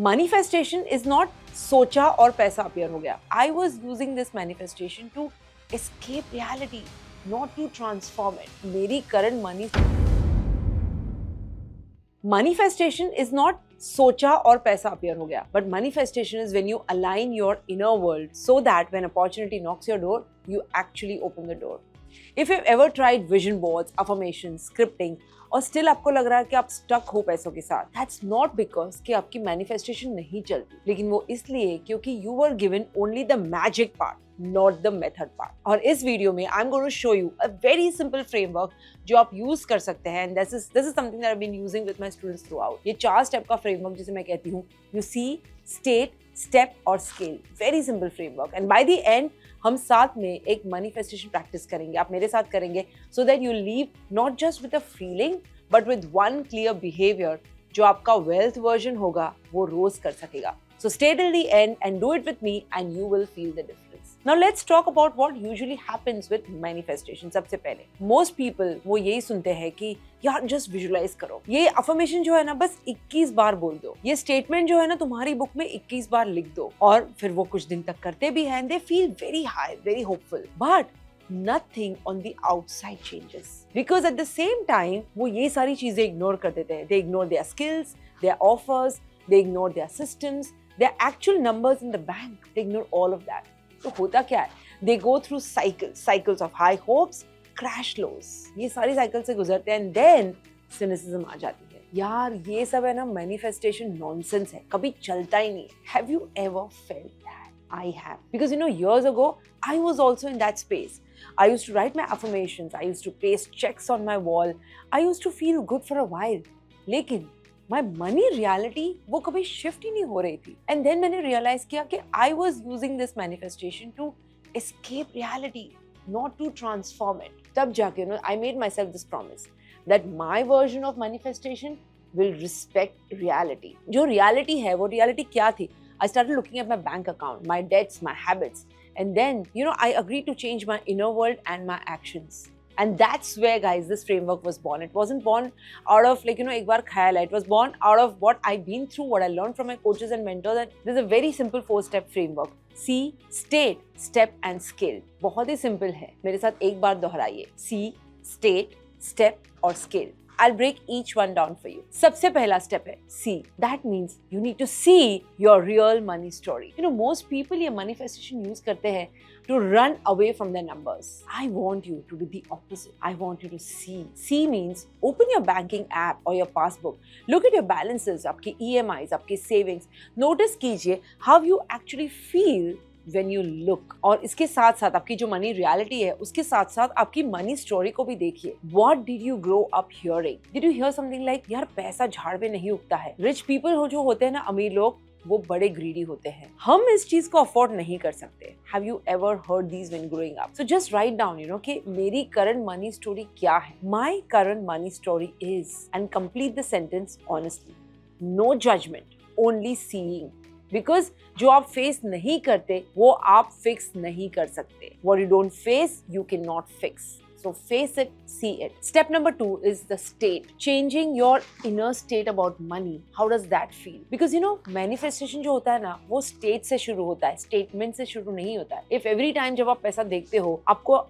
Manifestation is not सोचा और पैसा appear हो गया. I was using this manifestation to escape reality, not to transform it. मेरी current manifestation is not सोचा और पैसा appear हो गया. But manifestation is when you align your inner world so that when opportunity knocks your door, you actually open the door. If you've ever tried vision boards, affirmations, scripting, और still आपको लग रहा है कि आप stuck हो पैसों के साथ, दैट्स नॉट बिकॉज कि आपकी मैनिफेस्टेशन नहीं चलती, लेकिन वो इसलिए क्योंकि you were given only the magic part, not the method part. और इस वीडियो में I am going to show you a very simple framework जो आप यूज कर सकते हैं. And this is something that I have been using with my students throughout. ये 4 step का फ्रेमवर्क जिसे मैं कहती हूँ यू सी, स्टेट, स्टेप और scale. Very simple framework. And by the end हम साथ में एक मैनिफेस्टेशन प्रैक्टिस करेंगे, आप मेरे साथ करेंगे, so that you leave not just with a feeling but with one clear behaviour जो आपका वेल्थ वर्जन होगा वो रोज कर सकेगा. So stay till the end and do it with me and you will feel the difference. Now let's talk about what usually happens with manifestation. सबसे पहले most people वो यही सुनते हैं कि यार just visualize करो, ये affirmation जो है ना बस 21 बार बोल दो, ये statement जो है ना तुम्हारी बुक में 21 बार लिख दो, और फिर वो कुछ दिन तक करते भी हैं. They feel very high, very hopeful, but nothing on the outside changes because at the same time वो ये सारी चीजें ignore कर देते हैं. They ignore their skills, their offers, they ignore their systems, their actual numbers in the bank. They ignore all of that. तो होता क्या है? They go through cycles of high hopes, crash lows. ये सारी cycles से गुजरते हैं and then cynicism आ जाती है. यार ये सब है ना manifestation nonsense है, कभी चलता ही नहीं. Have you ever felt that? I have. Because you know years ago I was also in that space. I used to write my affirmations, I used to paste checks on my wall, I used to feel good for a while. लेकिन my money reality वो कभी shift ही नहीं हो रही थी. And then मैंने realize किया कि I was using this manifestation to escape reality, not to transform it. तब जाके I made myself this promise that my version of manifestation will respect reality. जो reality है वो reality क्या थी? I started looking at my bank account, my debts, my habits. And then, I agreed to change my inner world and my actions. And that's where, guys, this framework was born. It wasn't born out of एक बार ख्याल है. It was born out of what I've been through, what I learned from my coaches and mentors. And there's a very simple 4-step framework. See, state, step and scale. बहुत ही simple है. मेरे साथ एक बार दोहराइए. See, state, step और scale. I'll break each one down for you. सबसे पहला step है see. That means you need to see your real money story. Most people ये manifestation use करते हैं to run away from their numbers. I want you to do the opposite. I want you to see. See means open your banking app or your passbook. Look at your balances, आपके EMIs, आपके savings. Notice कीजिए how you actually feel when you look. और इसके साथ साथ आपकी जो money reality है उसके साथ साथ आपकी मनी स्टोरी को भी देखिए. What did you grow up hearing? Did you hear something like यार पैसा झाड़ पे नहीं उगता है? Rich people हो जो होते हैं ना, अमीर लोग, वो बड़े ग्रीडी होते हैं. हम इस चीज को अफोर्ड नहीं कर सकते. Have you ever heard these when growing up? So just write down, कि मेरी current money story क्या है? My current money story is, and complete the sentence honestly. No judgment, only seeing. Because जो आप face नहीं करते वो आप फिक्स नहीं कर सकते. What you don't face, you cannot fix. So face it, see it. Step number 2 is the state. Changing your inner state about money. How does that feel? Because manifestation जो होता है ना वो state से शुरू होता है, statement से शुरू नहीं होता है. If every time जब आप पैसा देखते हो आपको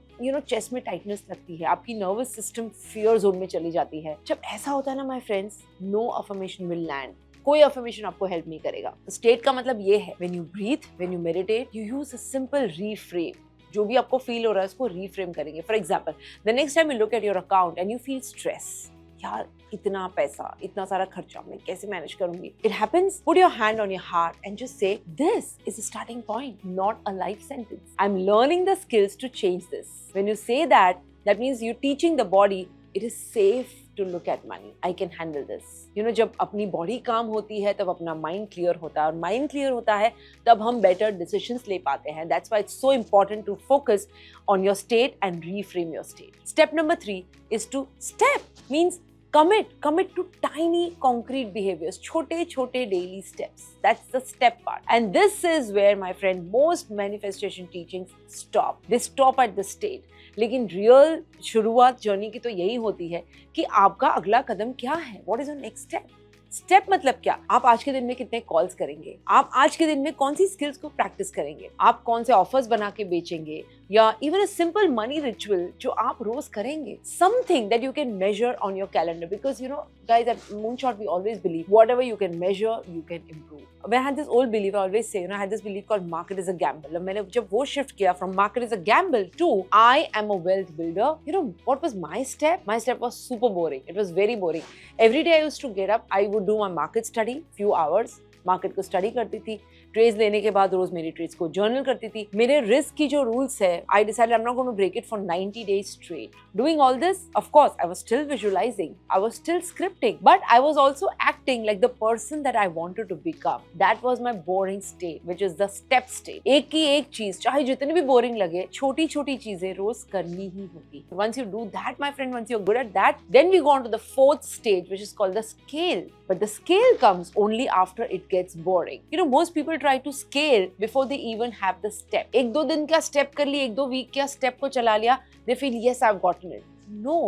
chest में tightness लगती है, आपकी nervous system fear zone में चली जाती है, जब ऐसा होता है ना my friends, no affirmation will land. कोई अफर्मेशन आपको हेल्प नहीं करेगा. स्टेट का मतलब ये है when you breathe, when you meditate, you use a simple reframe. जो भी आपको फील हो रहा है उसको reframe करेंगे. For example, the next time you look at your account and you feel stress, यार इतना पैसा, इतना सारा खर्चा मैं कैसे मैनेज करूंगी? It happens. Put your hand on your heart and just say, this is a starting point, not a life sentence. I'm learning the skills to change this. When you say that, that means you're teaching the body it is safe to look at money. I can handle this. जब अपनी body काम होती है तब अपना mind clear होता है, और माइंड क्लियर होता है तब हम बेटर डिसीजंस ले पाते हैं. That's why it's so important to focus on your state and reframe your state. Step number 3 is to step. Means commit to tiny concrete behaviors, छोटे daily steps. That's the step part. And this is where, my friend, most manifestation teachings stop. They stop at the state. लेकिन real शुरुआत journey की तो यही होती है कि आपका अगला कदम क्या है. What is your next step? Step मतलब क्या? आप आज के दिन में कितने कॉल्स करेंगे, आप आज के दिन में कौन सी स्किल्स को प्रैक्टिस करेंगे, आप कौन से ऑफर्स बना के बेचेंगे, या even a simple money ritual जो आप रोज करेंगे. Something that you can measure on your calendar, because you know guys at Moonshot we always believe whatever you can measure you can improve. When I had this old belief, I always say, I had this belief called market is a gamble. मैंने जब वो shift किया from market is a gamble to I am a wealth builder, what was my step? My step was super boring. It was very boring. Every day I used to get up, I would do my market study, few hours. Market को study करती थी, trades लेने के बाद रोज मेरी trades को journal करती थी. मेरे रिस्क की जो रूल्स है, I decided I am not going to break it for 90 days straight. Doing all this, of course, I was still visualizing, I was still scripting, but I was also acting like the person that I wanted to become. That was my boring state, which is the step state. एक की एक चीज, चाहे जितनी भी boring लगे, छोटी छोटी चीजें रोज करनी ही होगी. Once you do that, my friend, once you're good at that, then we go on to the fourth stage, which is called the scale. But the scale comes only after it gets boring. Most people try to scale before they even have the step. एक दो दिन का step कर लिया, एक दो week का step को चला लिया, they feel yes I've gotten it. No.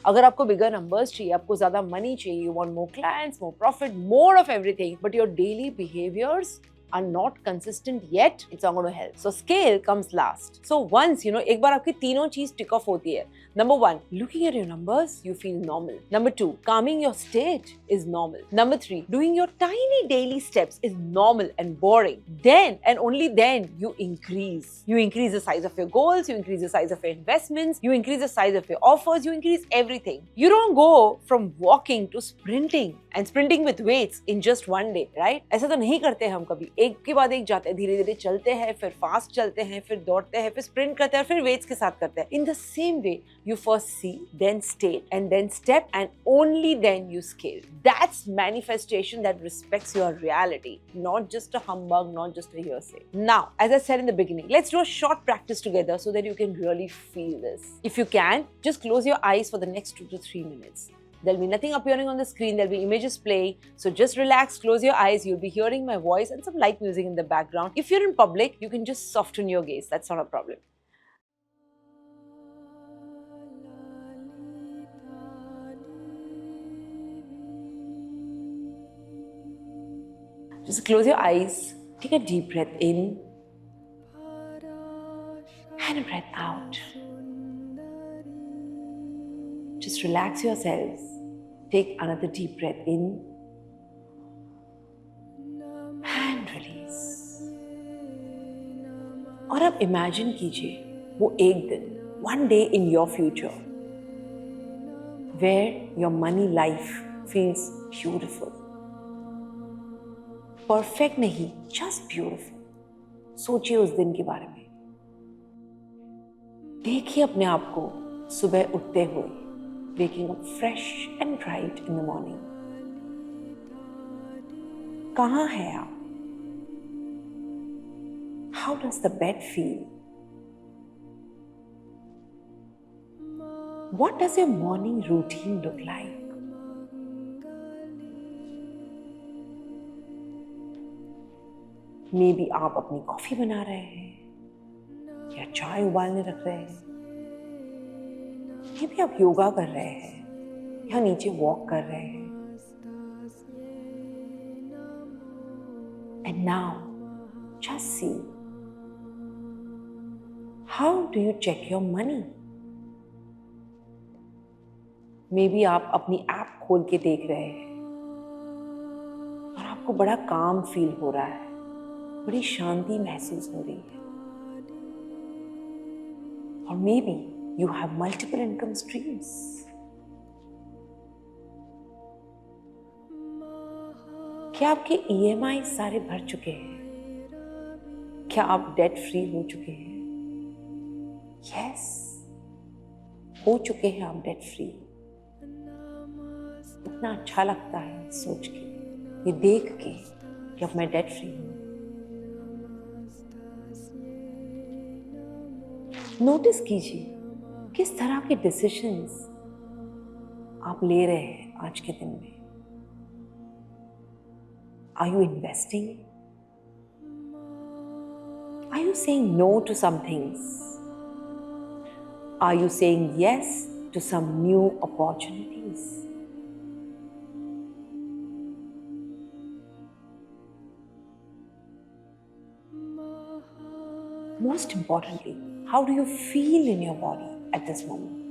अगर आपको bigger numbers चाहिए, आपको ज़्यादा money चाहिए, you want more clients, more profit, more of everything, but your daily behaviors are not consistent yet, it's not going to help. So scale comes last. So once एक बार आपकी तीनों चीज tick off होती है. Number 1, looking at your numbers, you feel normal. Number 2, calming your state is normal. Number 3, doing your tiny daily steps is normal and boring. Then and only then you increase. You increase the size of your goals, you increase the size of your investments, you increase the size of your offers, you increase everything. You don't go from walking to sprinting and sprinting with weights in just one day, right? ऐसा तो नहीं करते हम कभी. एक के बाद एक जाते हैं, धीरे धीरे चलते हैं, फिर फास्ट चलते हैं, फिर दौड़ते हैं, फिर स्प्रिंट करते हैं, फिर वेट्स के साथ करते हैं. In the same way you first see, then state, and then step, and only then you scale. That's manifestation that respects your reality, not just a humbug, not just a hearsay. Now, as I said in the beginning, let's do a short practice together so that you can really feel this. If you can, just close your eyes for the next 2 to 3 minutes. There'll be nothing appearing on the screen, there'll be images playing, so just relax, close your eyes, you'll be hearing my voice and some light music in the background. If you're in public, you can just soften your gaze, that's not a problem. Just close your eyes, take a deep breath in and a breath out. Just relax yourselves. Take another deep breath in and release. और अब imagine कीजिए वो एक दिन, one day in your future, where your money life feels beautiful. Perfect नहीं, just beautiful. सोचिए उस दिन के बारे में. देखिए अपने आप को सुबह उठते हुए, waking up fresh and bright in the morning. कहाँ है आप? How does the bed feel? What does your morning routine look like? May be आप अपनी कॉफी बना रहे हैं या चाय उबालने रख रहे हैं, मे बी आप योगा कर रहे हैं या नीचे वॉक कर रहे हैं. And now just see, how do you check your money? Maybe आप अपनी ऐप खोल के देख रहे हैं और आपको बड़ा काम फील हो रहा है, बड़ी शांति महसूस हो रही है. और may be you have multiple income streams. क्या आपके EMI सारे भर चुके हैं? क्या आप डेट फ्री हो चुके हैं? यस, हो चुके हैं आप डेट फ्री. इतना अच्छा लगता है सोच के, ये देख के कि अब मैं डेट फ्री हूं. नोटिस कीजिए किस तरह के डिसीजंस आप ले रहे हैं आज के दिन में. Are you investing? Are you saying no to some things? Are you saying yes to some new opportunities? Most importantly, how do you feel in your body at this moment?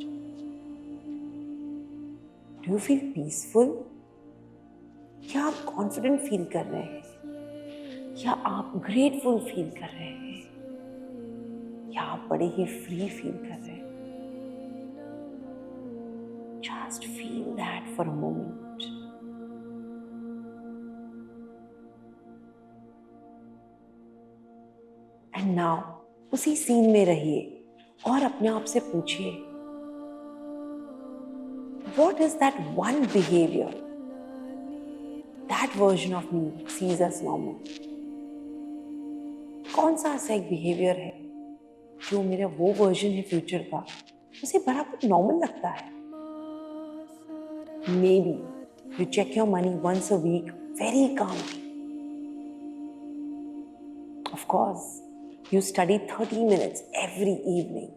Do you feel peaceful? क्या आप confident feel कर रहे हैं? या आप grateful feel कर रहे हैं? या आप बड़े ही फ्री फील कर रहे हैं? Just feel that for a moment. And now, उसी सीन में रहिए और अपने आप से पूछिए, what is that one behavior that version of me sees as normal? कौन सा ऐसा एक बिहेवियर है जो मेरा वो वर्जन है फ्यूचर का, उसे बराबर नॉर्मल लगता है? Maybe you check your money once a week very calmly. Of course, you study 30 minutes every evening.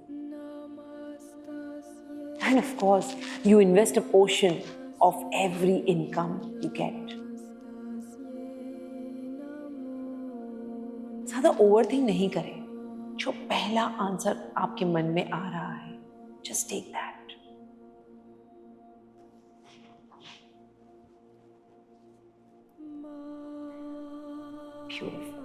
And of course, you invest a portion of every income you get. ज़्यादा overthink नहीं करें. जो पहला answer आपके मन में आ रहा है, just take that. Beautiful.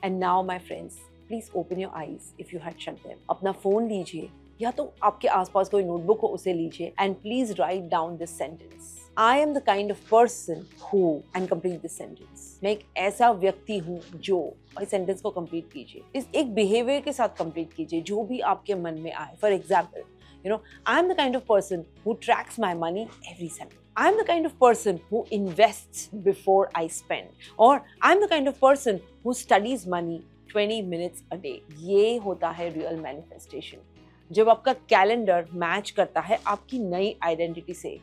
And now, my friends, please open your eyes if you had shut them. अपना फोन लीजिए या तो आपके आसपास कोई नोटबुक हो उसे लीजिए and please write down this sentence. I am the kind of person who, and complete this sentence. मैं एक ऐसा व्यक्ति हूँ जो, और इस सेंटेंस को कंप्लीट कीजिए. इस एक बिहेवियर के साथ कंप्लीट कीजिए जो भी आपके मन में आए. For example, I am the kind of person who tracks my money every Sunday. I am the kind of person who invests before I spend. Or I am the kind of person who studies money 20 minutes a day. ये होता है real manifestation. जब आपका calendar match करता है आपकी नई identity से.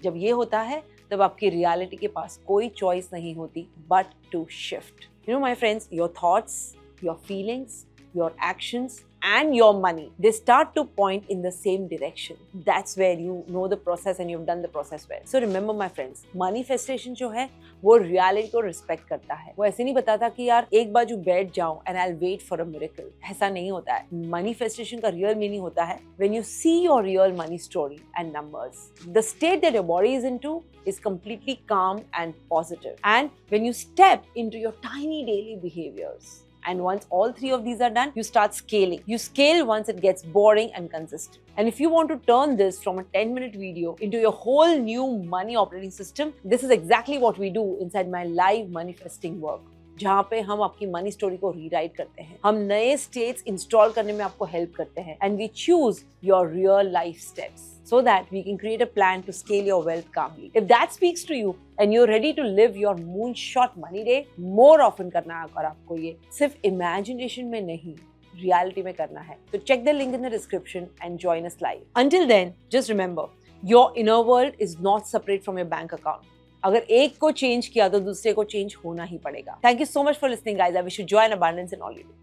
जब ये होता है तब आपकी रियलिटी के पास कोई चॉइस नहीं होती but to shift. My friends, your thoughts, your feelings, your actions and your money, they start to point in the same direction. That's where you know the process and you've done the process well. So remember my friends, manifestation जो है वो reality को respect करता है. वो ऐसे नहीं बताता कि यार एक बाजू बैठ जाओ and I'll wait for a miracle. ऐसा नहीं होता है. Manifestation का real meaning होता है when you see your real money story and numbers. The state that your body is into is completely calm and positive. And when you step into your tiny daily behaviors, and once all three of these are done, you start scaling. You scale once it gets boring and consistent. And if you want to turn this from a 10-minute video into your whole new money operating system, this is exactly what we do inside my live manifesting work. जहाँ पे हम आपकी money story को rewrite करते हैं, हम नए states install करने में आपको हेल्प करते हैं and we choose your real life steps so that we can create a plan to scale your wealth calmly. If that speaks to you and you're ready to live your moonshot money day, more often करना है और आपको ये सिर्फ imagination में नहीं, reality में करना है. So check the link in the description and join us live. Until then, just remember, your inner world is not separate from your bank account. अगर एक को चेंज किया तो दूसरे को चेंज होना ही पड़ेगा. Thank you so much for listening, guys. I wish you joy and abundance in all you do.